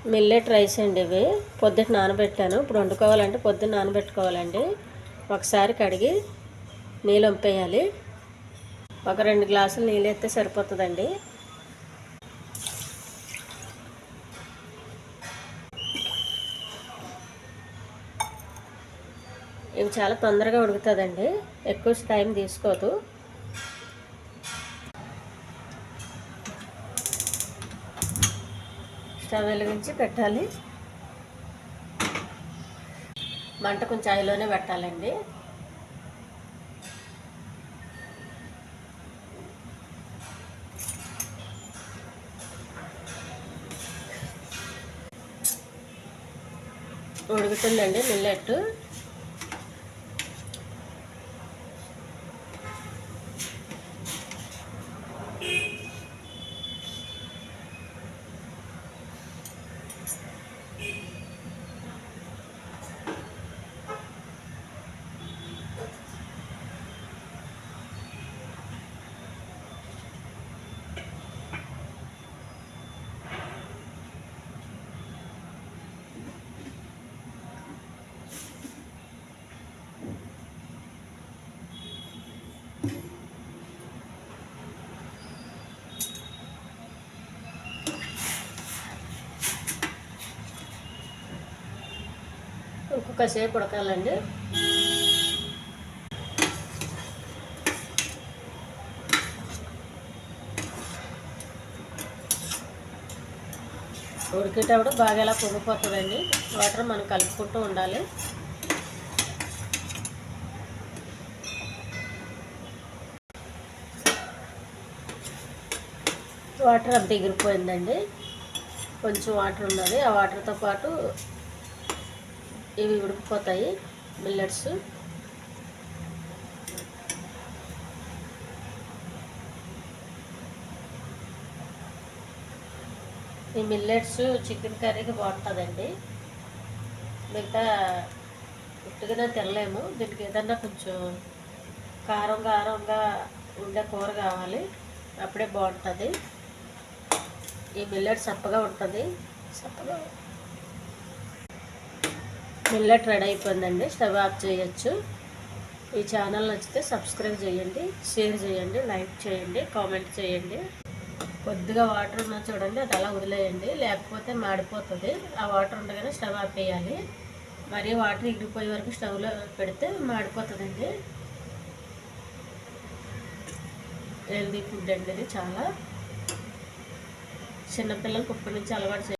Millet rice అండి ఇవి. పొద్దుట నానబెట్టాను. ఇప్పుడు వండుకోవాలంటే పొద్దున్న నానబెట్టుకోవాలండి. ఒకసారి కడిగి నీళ్ళు వంపేయాలి. ఒక 2 గ్లాసులు నీళ్ళు వేస్తే సరిపోతుందండి. ఇవి చాలా తొందరగా ఉడుకుతుందండి, ఎక్కువ టైం తీసుకోదు. స్టవ్ వెలిగించి పెట్టాలి. మంట కొంచెం హైలోనే పెట్టాలండి. ఉడుకుతుందండి మిల్లెట్. ఇంకొకసేపు ఉడకాలండి. ఉడికేటప్పుడు బాగా ఇలా పొంగిపోతుందండి. వాటర్ మనం కలుపుకుంటూ ఉండాలి. వాటర్ అంత ఎగిరిపోయిందండి. కొంచెం వాటర్ ఉన్నది. ఆ వాటర్తో పాటు ఇవి ఉడికిపోతాయి మిల్లెట్స్. ఈ మిల్లెట్స్ చికెన్ కర్రీకి బాగుంటుందండి. మిగతా ఉట్టుగానే తినలేము. దీనికి ఏదన్నా కొంచెం కారంగా ఉండే కూర కావాలి, అప్పుడే బాగుంటుంది. ఈ మిల్లెట్ చప్పగా ఉంటుంది. మిల్లెట్ రెడీ అయిపోయిందండి. స్టవ్ ఆఫ్ చేయొచ్చు. ఈ ఛానల్ నచ్చితే సబ్స్క్రైబ్ చేయండి, షేర్ చేయండి, లైక్ చేయండి, కామెంట్ చేయండి. కొద్దిగా వాటర్ ఉన్నా చూడండి, అది అలా వదిలేయండి, లేకపోతే మాడిపోతుంది. ఆ వాటర్ ఉండగానే స్టవ్ ఆపేయాలి. మరీ వాటర్ ఎగిరిపోయే వరకు స్టవ్లో పెడితే మాడిపోతుందండి. హెల్దీ ఫుడ్ అండి ఇది. చాలా చిన్నపిల్లలకు ఇప్పటి నుంచి అలవాటు